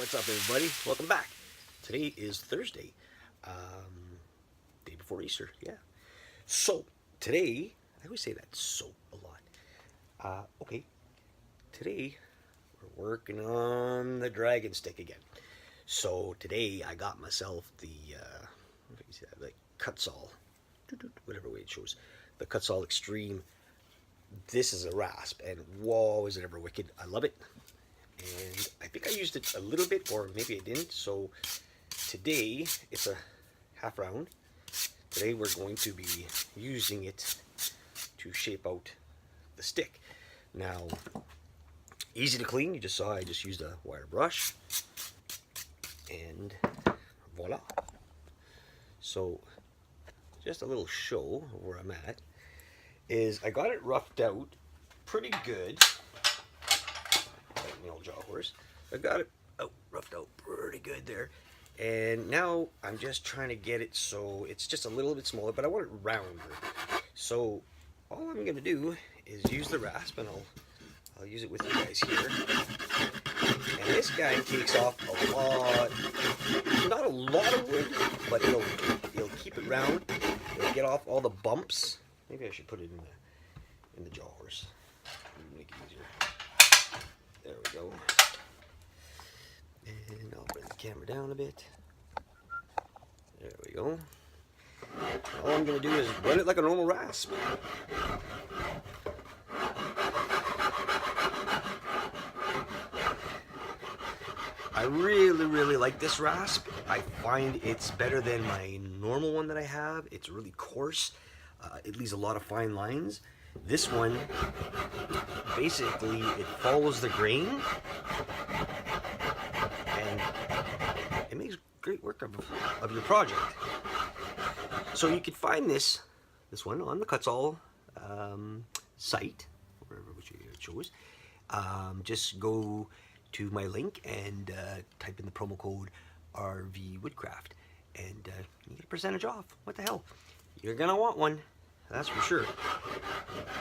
What's up, everybody? Welcome back. Today is Thursday, day before Easter. Yeah. So today, I always say that "so" a lot. Okay. Today we're working on the dragon stick again. So today I got myself the Kutzall, whatever way it shows, the Kutzall Extreme. This is a rasp, and whoa, is it ever wicked! I love it. And I think I used it a little bit, or maybe I didn't. So today, it's a half round. Today we're going to be using it to shape out the stick. Now, easy to clean. You just saw I just used a wire brush. And voila. So, just a little show of where I'm at. Is I got it roughed out pretty good. Old jaw horse. I got it roughed out pretty good there, and now I'm just trying to get it so it's just a little bit smaller, but I want it rounder. So all I'm gonna do is use the rasp, and I'll use it with you guys here. And this guy takes off a lot, not a lot of wood, but it'll keep it round. It'll get off all the bumps. Maybe I should put it in the jaw horse. Make it easier. There we go. And I'll bring the camera down a bit. There we go. All I'm going to do is run it like a normal rasp. I really like this rasp. I find it's better than my normal one that I have. It's really coarse. It leaves a lot of fine lines. This one, basically, it follows the grain, and it makes great work of your project. So you can find this one on the Kutzall site, wherever which it shows. Just go to my link and type in the promo code RVWOODCRAFT, and you get a percentage off. What the hell? You're gonna want one. That's for sure.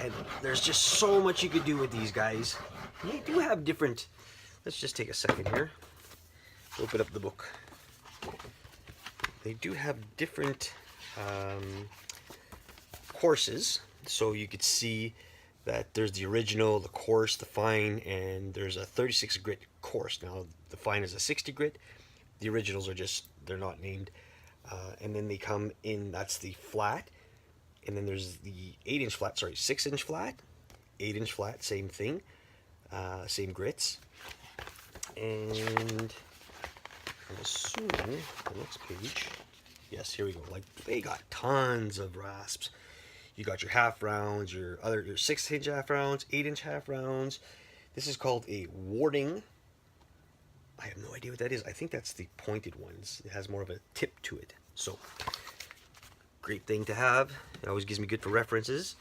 And there's just so much you could do with these guys. They do have different... Let's just take a second here. Open up the book. They do have different courses. So you could see that there's the original, the coarse, the fine, and there's a 36 grit coarse. Now, the fine is a 60 grit. The originals are just, they're not named. And then they come in, that's the flat. And then there's the 6-inch flat, 8-inch flat, same thing, same grits. And I'm assuming the next page, yes, here we go. Like, they got tons of rasps. You got your half rounds, your 6-inch half rounds, 8-inch half rounds. This is called a warding. I have no idea what that is. I think that's the pointed ones. It has more of a tip to it. So, great thing to have. It always gives me good for references.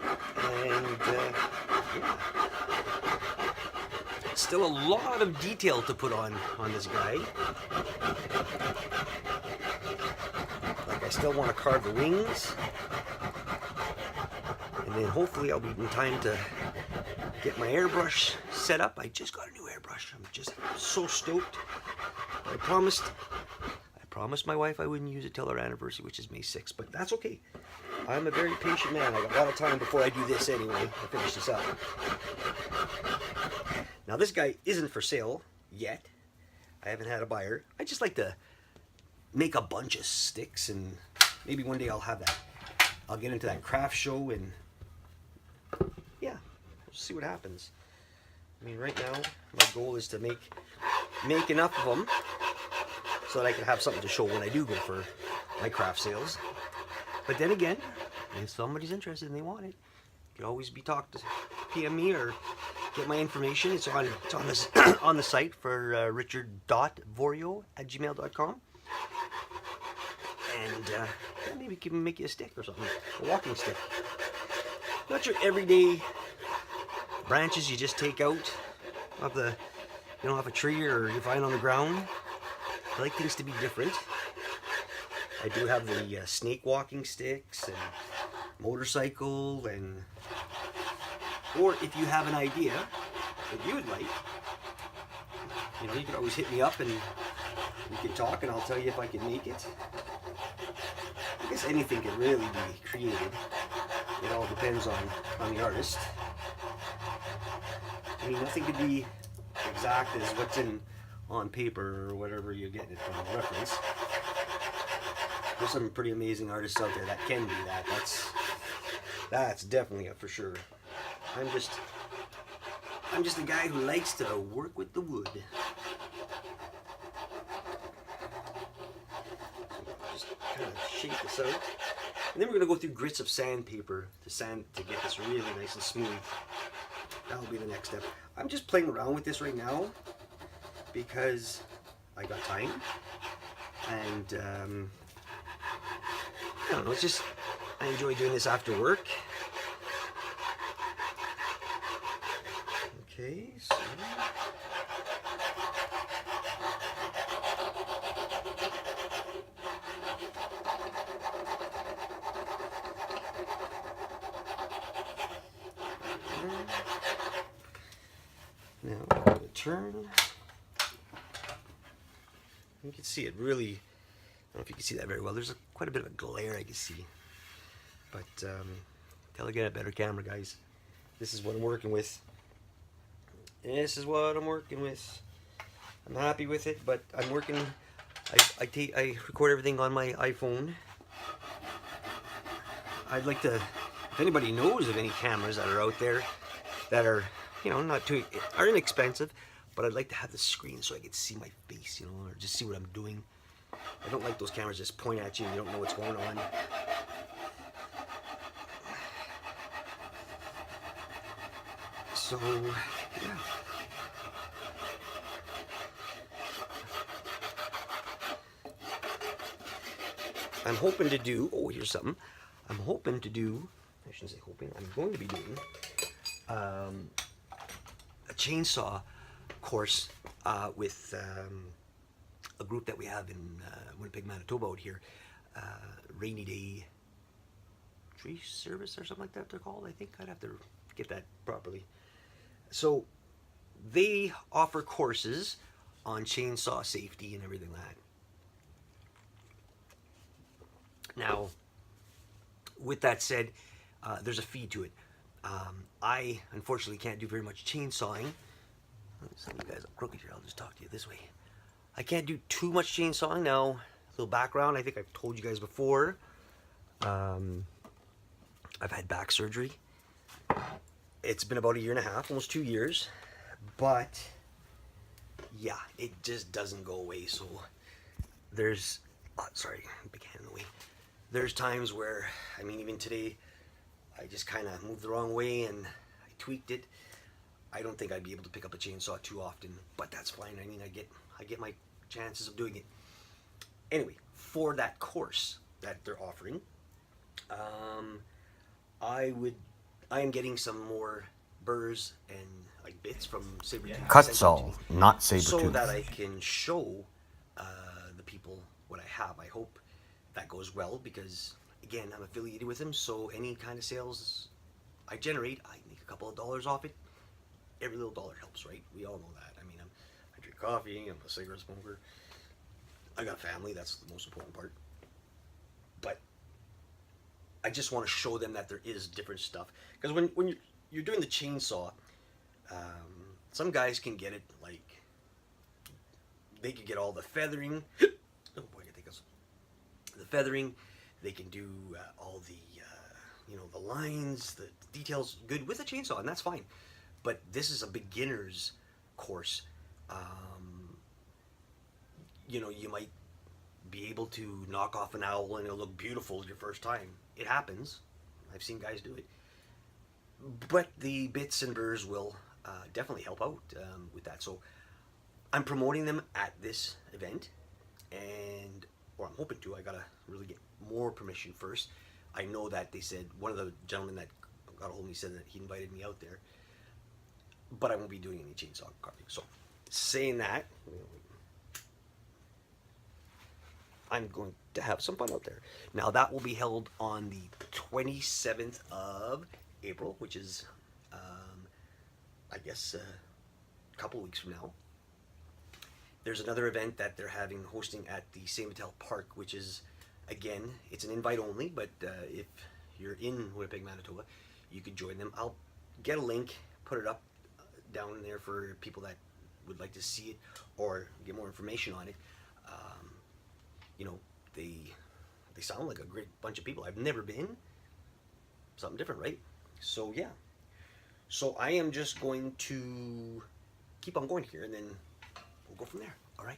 And yeah. Still a lot of detail to put on this guy. Like, I still want to carve the wings. And then hopefully I'll be in time to get my airbrush set up. I just got a new airbrush. I'm just so stoked. I promised my wife I wouldn't use it till our anniversary, which is May 6th, but that's okay. I'm a very patient man. I got a lot of time before I do this anyway. I finish this up. Now, this guy isn't for sale yet. I haven't had a buyer. I just like to make a bunch of sticks, and maybe one day I'll have that. I'll get into that craft show, and yeah, we'll see what happens. I mean, right now, my goal is to make enough of them so that I can have something to show when I do go for my craft sales. But then again, if somebody's interested and they want it, you can always be talked to PM me or get my information. It's on this on the site for richard.vorio@gmail.com. And maybe we can make you a stick or something, a walking stick. Not your everyday branches you just take out of off a tree or you find on the ground. I like things to be different. I do have the snake walking sticks and motorcycle, or if you have an idea that you would like, You know, you can always hit me up and we can talk and I'll tell you if I can make it. I guess anything can really be created. It all depends on the artist. I mean, nothing could be exact as what's on paper or whatever you're getting it from a reference. There's some pretty amazing artists out there that can do that. That's definitely a for sure. I'm just a guy who likes to work with the wood. Just kind of shake this out. And then we're going to go through grits of sandpaper to get this really nice and smooth. That'll be the next step. I'm just playing around with this right now because I got time. And I don't know, it's just, I enjoy doing this after work. Okay, so now I'm going to turn. You can see it really, I don't know if you can see that very well. There's quite a bit of a glare I can see. But till I get a better camera, guys, this is what I'm working with. This is what I'm working with. I'm happy with it, but I'm working. I record everything on my iPhone. I'd like to, if anybody knows of any cameras that are out there that are, you know, are inexpensive, but I'd like to have the screen so I could see my face, you know, or just see what I'm doing. I don't like those cameras just point at you and you don't know what's going on. So, yeah. I'm hoping to do, oh, here's something. I'm hoping to do, I shouldn't say hoping, I'm going to be doing a chainsaw course with a group that we have in Winnipeg, Manitoba out here. Rainy Day Tree Service or something like that they're called. I think I'd have to get that properly. So they offer courses on chainsaw safety and everything like that. Now, with that said, there's a fee to it. I unfortunately can't do very much chainsawing. Some of you guys are crooked here. I'll just talk to you this way. I can't do too much chainsawing. Now, a little background. I think I've told you guys before. I've had back surgery. It's been about 1.5 years, almost 2 years. But, yeah, it just doesn't go away. So, there's... Oh, sorry, big hand in the way. There's times where, I mean, even today, I just kind of moved the wrong way and I tweaked it. I don't think I'd be able to pick up a chainsaw too often, but that's fine. I mean, I get my chances of doing it. Anyway, for that course that they're offering, I am getting some more burrs and like bits from saber-tooth. Cutsaw, not saber-tooth. So that I can show the people what I have. I hope that goes well because, again, I'm affiliated with them, so any kind of sales I generate, I make a couple of dollars off it. Every little dollar helps, right? We all know that. I mean, I drink coffee, I'm a cigarette smoker. I got family, that's the most important part. But I just want to show them that there is different stuff. Because when you're doing the chainsaw, some guys can get it like, they can get all the feathering. Oh boy, I think the feathering. They can do all the, you know, the lines, the details good with a chainsaw, and that's fine. But this is a beginner's course. You know, you might be able to knock off an owl and it'll look beautiful your first time. It happens. I've seen guys do it. But the bits and burrs will definitely help out with that. So I'm promoting them at this event, or I'm hoping to. I gotta really get more permission first. I know that they said, one of the gentlemen that got a hold of me said that he invited me out there, but I won't be doing any chainsaw carving. So, saying that, I'm going to have some fun out there. Now, that will be held on the 27th of April, which is, I guess, a couple of weeks from now. there's another event that they're hosting at the Saint Vital Park, which is, again, it's an invite only, but if you're in Winnipeg, Manitoba, you could join them. I'll get a link, put it up down there for people that would like to see it or get more information on it. You know, they sound like a great bunch of people. I've never been. Something different, right? So yeah. So I am just going to keep on going here, and then we'll go from there. All right.